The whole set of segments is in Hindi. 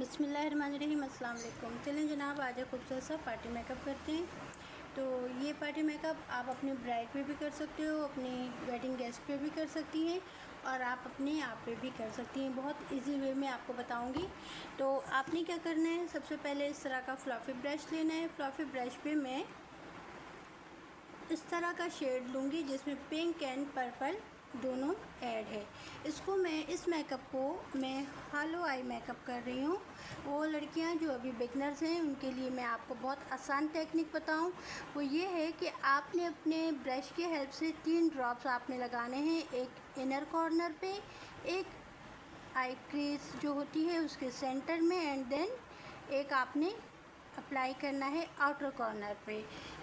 बिस्मिल्लाहिर्रहमानिर्रहीम, अस्सलाम वालेकुम। चलें जनाब, आज एक खूबसूरत सा पार्टी मेकअप करते हैं। तो ये पार्टी मेकअप आप अपनी ब्राइड पे भी कर सकते हो, अपनी वेडिंग गेस्ट पे भी कर सकती हैं और आप अपने आप पे भी कर सकती हैं। बहुत इजी वे में आपको बताऊंगी। तो आपने क्या करना है, सबसे पहले इस तरह का फ्लफ़ी ब्रश लेना है। फ्लफ़ी ब्रश पे मैं इस तरह का शेड लूँगी जिसमें पिंक एंड पर्पल दोनों ऐड है। इसको मैं इस मेकअप को मैं हालो आई मेकअप कर रही हूँ। वो लड़कियाँ जो अभी बिगनर्स हैं उनके लिए मैं आपको बहुत आसान टेक्निक बताऊँ, वो ये है कि आपने अपने ब्रश की हेल्प से 3 ड्रॉप्स आपने लगाने हैं। एक इनर कॉर्नर पे, एक आई क्रीज जो होती है उसके सेंटर में, एंड देन एक आपने अप्लाई करना है आउटर कॉर्नर पे।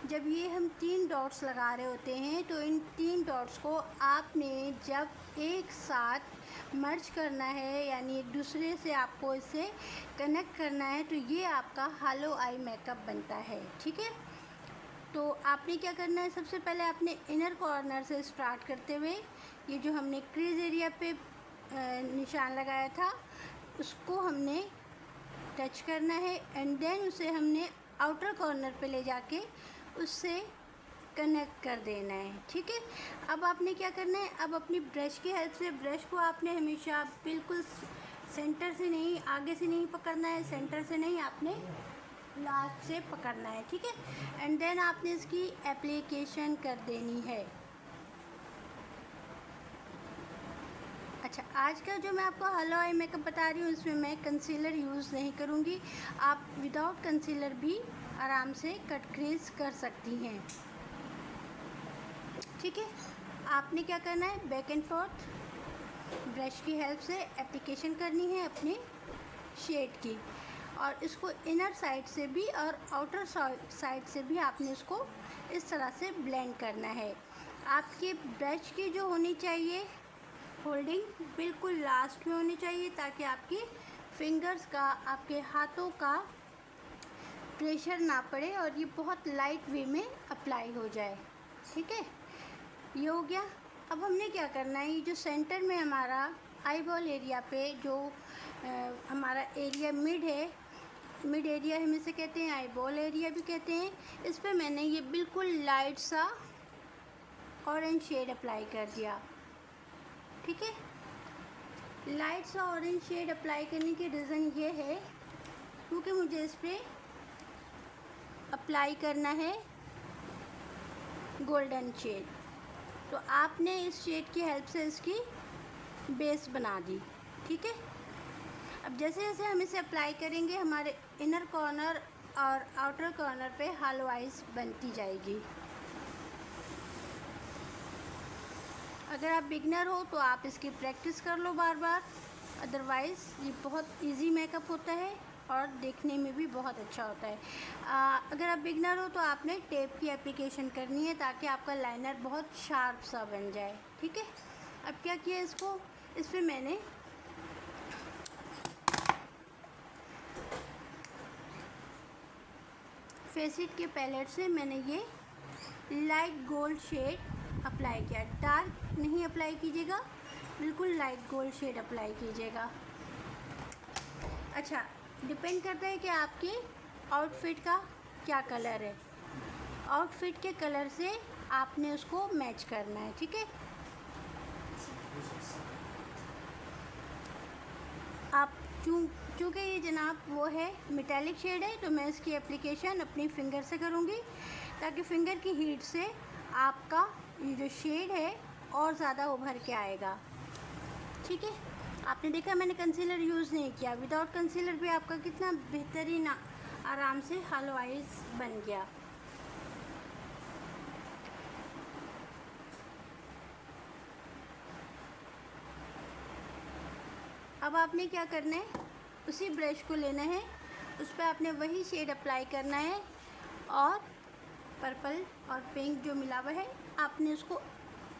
जब ये हम 3 डॉट्स लगा रहे होते हैं तो इन 3 डॉट्स को आपने जब एक साथ मर्ज करना है, यानी एक दूसरे से आपको इसे कनेक्ट करना है, तो ये आपका हालो आई मेकअप बनता है। ठीक है, तो आपने क्या करना है, सबसे पहले आपने इनर कॉर्नर से स्टार्ट करते हुए ये जो हमने क्रीज एरिया पे निशान लगाया था उसको हमने टच करना है, एंड देन उसे हमने आउटर कॉर्नर पे ले जाके उससे कनेक्ट कर देना है। ठीक है, अब आपने क्या करना है, अब अपनी ब्रश की हेल्प से ब्रश को आपने हमेशा बिल्कुल सेंटर से नहीं, आगे से नहीं पकड़ना है, सेंटर से नहीं, आपने लास्ट से पकड़ना है। ठीक है, एंड देन आपने इसकी एप्लीकेशन कर देनी है। अच्छा, आज का जो मैं आपको हालो आई मेकअप बता रही हूँ इसमें मैं कंसीलर यूज़ नहीं करूँगी। आप विदाउट कंसीलर भी आराम से कट क्रीज कर सकती हैं। ठीक है, आपने क्या करना है, बैक एंड फोर्थ ब्रश की हेल्प से एप्लीकेशन करनी है अपने शेड की, और इसको इनर साइड से भी और आउटर साइड से भी आपने इसको इस तरह से ब्लेंड करना है। आपके ब्रश की जो होनी चाहिए होल्डिंग बिल्कुल लास्ट में होनी चाहिए, ताकि आपकी फिंगर्स का, आपके हाथों का प्रेशर ना पड़े और ये बहुत लाइट वे में अप्लाई हो जाए। ठीक है, ये हो गया। अब हमने क्या करना है, ये जो सेंटर में हमारा आई बॉल एरिया पे जो हमारा एरिया मिड है, मिड एरिया हम इसे कहते हैं, आई बॉल एरिया भी कहते हैं, इस पर मैंने ये बिल्कुल लाइट सा ऑरेंज शेड अप्लाई कर दिया। ठीक है, लाइट सा ऑरेंज शेड अप्लाई करने की रीज़न ये है क्योंकि मुझे इस पर अप्लाई करना है गोल्डन शेड। तो आपने इस शेड की हेल्प से इसकी बेस बना दी। ठीक है, अब जैसे जैसे हम इसे अप्लाई करेंगे हमारे इनर कॉर्नर और आउटर कॉर्नर पे हालो आइज बनती जाएगी। अगर आप बिगनर हो तो आप इसकी प्रैक्टिस कर लो बार बार, अदरवाइज़ ये बहुत इजी मेकअप होता है और देखने में भी बहुत अच्छा होता है। अगर आप बिगनर हो तो आपने टेप की एप्लीकेशन करनी है ताकि आपका लाइनर बहुत शार्प सा बन जाए। ठीक है, अब क्या किया, इसको इस पर मैंने फेसिट के पैलेट से मैंने ये लाइट गोल्ड शेड अप्लाई किया। डार्क नहीं अप्लाई कीजिएगा, बिल्कुल लाइट गोल्ड शेड अप्लाई कीजिएगा। अच्छा, डिपेंड करता है कि आपके आउटफिट का क्या कलर है, आउटफिट के कलर से आपने उसको मैच करना है। ठीक है, आप चूँकि ये जनाब वो है मेटालिक शेड है तो मैं इसकी एप्लीकेशन अपनी फिंगर से करूँगी ताकि फिंगर की हीट से आपका ये जो शेड है और ज़्यादा उभर के आएगा। ठीक है, आपने देखा मैंने कंसीलर यूज़ नहीं किया, विदाउट कंसीलर भी आपका कितना बेहतरीन आराम से हालो आइज बन गया। अब आपने क्या करना है, उसी ब्रश को लेना है, उस पर आपने वही शेड अप्लाई करना है और पर्पल और पिंक जो मिला हुआ है आपने उसको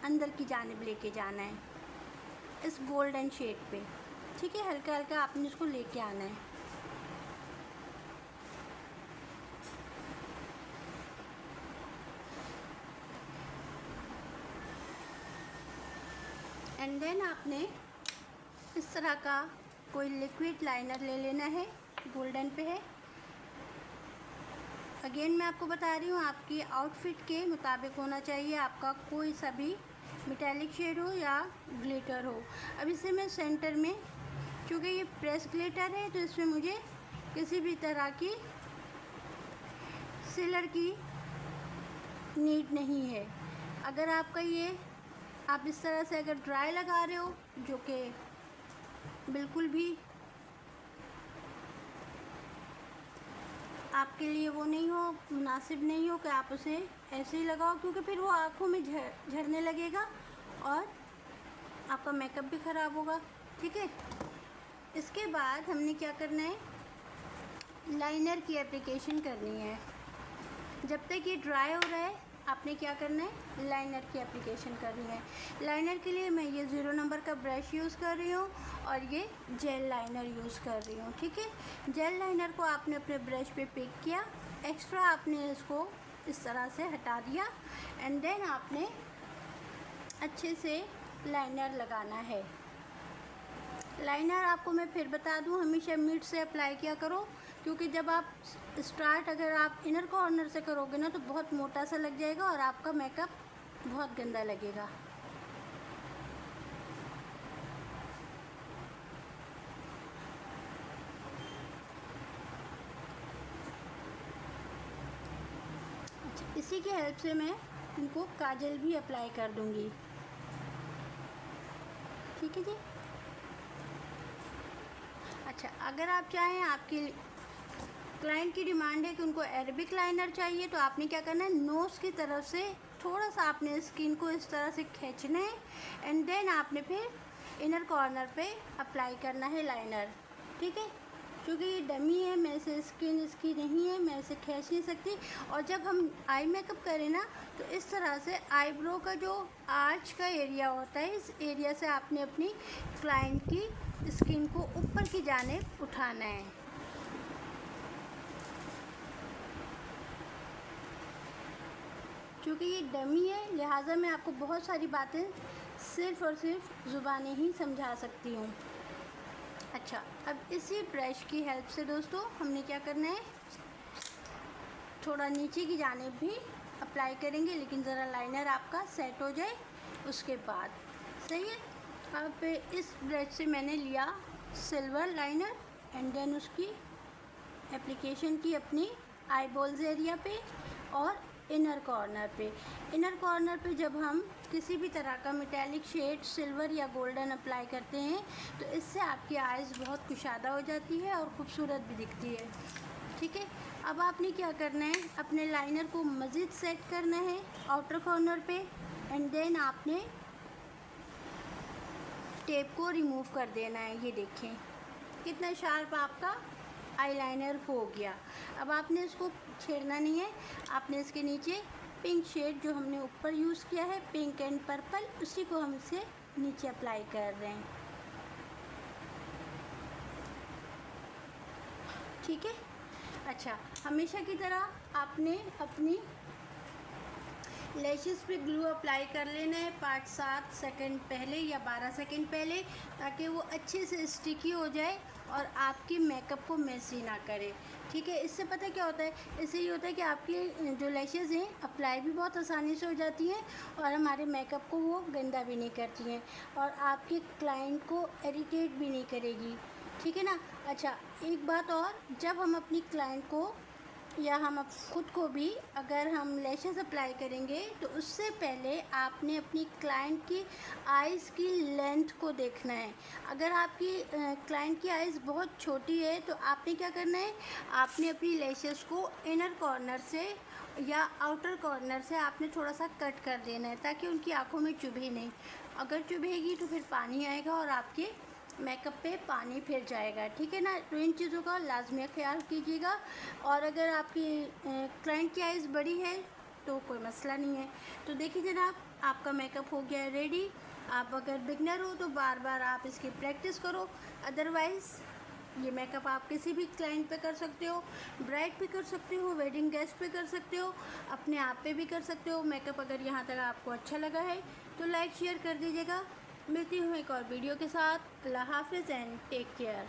अंदर की जानिब लेके जाना है इस गोल्डन शेड पे। ठीक है, हल्का हल्का आपने उसको लेके आना है। एंड देन आपने इस तरह का कोई लिक्विड लाइनर ले लेना है गोल्डन पे है। अगेन मैं आपको बता रही हूँ, आपकी आउटफिट के मुताबिक होना चाहिए, आपका कोई सा भी मेटालिक शेड हो या ग्लिटर हो। अब इसे मैं सेंटर में, क्योंकि ये प्रेस ग्लिटर है तो इसमें मुझे किसी भी तरह की सिलर की नीड नहीं है। अगर आपका ये आप इस तरह से अगर ड्राई लगा रहे हो, जो कि बिल्कुल भी आपके लिए वो नहीं हो, मुनासिब नहीं हो कि आप उसे ऐसे ही लगाओ, क्योंकि फिर वो आँखों में झड़ने लगेगा और आपका मेकअप भी ख़राब होगा। ठीक है, इसके बाद हमने क्या करना है, लाइनर की एप्लीकेशन करनी है। जब तक ये ड्राई हो रहा है आपने क्या करना है, लाइनर की एप्लीकेशन करनी है। लाइनर के लिए मैं ये 0 नंबर का ब्रश यूज़ कर रही हूँ और ये जेल लाइनर यूज़ कर रही हूँ। ठीक है, जेल लाइनर को आपने अपने ब्रश पे पिक किया, एक्स्ट्रा आपने इसको इस तरह से हटा दिया एंड देन आपने अच्छे से लाइनर लगाना है। लाइनर आपको मैं फिर बता दूं, हमेशा मिड से अप्लाई किया करो, क्योंकि जब आप स्टार्ट अगर आप इनर कॉर्नर से करोगे ना तो बहुत मोटा सा लग जाएगा और आपका मेकअप बहुत गंदा लगेगा। अच्छा, इसी की हेल्प से मैं इनको काजल भी अप्लाई कर दूंगी। ठीक है जी। अच्छा, अगर आप चाहें, आपकी क्लाइंट की डिमांड है कि उनको अरेबिक लाइनर चाहिए, तो आपने क्या करना है, नोज़ की तरफ से थोड़ा सा आपने स्किन को इस तरह से खींचना है एंड देन आपने फिर इनर कॉर्नर पे अप्लाई करना है लाइनर। ठीक है, क्योंकि ये डमी है, मेरे से स्किन इसकी नहीं है, मैं इसे खींच नहीं सकती। और जब हम आई मेकअप करें ना तो इस तरह से आईब्रो का जो आर्च का एरिया होता है, इस एरिया से आपने अपनी क्लाइंट की स्किन को ऊपर की जानिब उठाना है। क्योंकि ये डमी है लिहाजा मैं आपको बहुत सारी बातें सिर्फ़ और सिर्फ ज़ुबानी ही समझा सकती हूँ। अच्छा, अब इसी ब्रश की हेल्प से दोस्तों हमने क्या करना है, थोड़ा नीचे की जानिब भी अप्लाई करेंगे, लेकिन ज़रा लाइनर आपका सेट हो जाए उसके बाद। सही है। अब इस ब्रश से मैंने लिया सिल्वर लाइनर एंड देन उसकी एप्लीकेशन की अपनी आई बॉल्स एरिया पे और इनर कॉर्नर पे। इनर कॉर्नर पे जब हम किसी भी तरह का मेटालिक शेड सिल्वर या गोल्डन अप्लाई करते हैं तो इससे आपकी आइज़ बहुत कुशादा हो जाती है और ख़ूबसूरत भी दिखती है। ठीक है, अब आपने क्या करना है, अपने लाइनर को मज़ीद सेट करना है आउटर कॉर्नर पे एंड देन आपने टेप को रिमूव कर देना है। ये देखें कितना शार्प आपका आईलाइनर हो गया। अब आपने इसको छेड़ना नहीं है, आपने इसके नीचे पिंक शेड जो हमने ऊपर यूज़ किया है, पिंक एंड पर्पल, उसी को हम इसे नीचे अप्लाई कर रहे हैं। ठीक है। अच्छा, हमेशा की तरह आपने अपनी लैशेस पे ग्लू अप्लाई कर लेना है 5-7 सेकंड पहले या 12 सेकंड पहले, ताकि वो अच्छे से स्टिकी हो जाए और आपकी मेकअप को मेसी ना करे। ठीक है, इससे पता क्या होता है, इससे ये होता है कि आपकी जो लैशेज़ हैं अप्लाई भी बहुत आसानी से हो जाती हैं और हमारे मेकअप को वो गंदा भी नहीं करती हैं और आपके क्लाइंट को इरिटेट भी नहीं करेगी। ठीक है ना। अच्छा, एक बात और, जब हम अपनी क्लाइंट को या हम खुद को भी अगर हम लैशेस अप्लाई करेंगे तो उससे पहले आपने अपनी क्लाइंट की आइज़ की लेंथ को देखना है। अगर आपकी क्लाइंट की आइज़ बहुत छोटी है तो आपने क्या करना है, आपने अपनी लैशेस को इनर कॉर्नर से या आउटर कॉर्नर से आपने थोड़ा सा कट कर देना है ताकि उनकी आँखों में चुभे नहीं। अगर चुभेगी तो फिर पानी आएगा और आपके मेकअप पे पानी फिर जाएगा। ठीक है ना, तो इन चीज़ों का लाजमी ख्याल कीजिएगा। और अगर आपकी क्लाइंट की आइज़ बड़ी है तो कोई मसला नहीं है। तो देखिए जनाब, आपका मेकअप हो गया रेडी। आप अगर बिगनर हो तो बार बार आप इसकी प्रैक्टिस करो, अदरवाइज़ ये मेकअप आप किसी भी क्लाइंट पे कर सकते हो, ब्राइड पे कर सकते हो, वेडिंग गेस्ट पे कर सकते हो, अपने आप पे भी कर सकते हो मेकअप। अगर यहाँ तक आपको अच्छा लगा है तो लाइक शेयर कर दीजिएगा। मिलती हूँ एक और वीडियो के साथ। अल्लाह हाफ़िज़ एंड टेक केयर।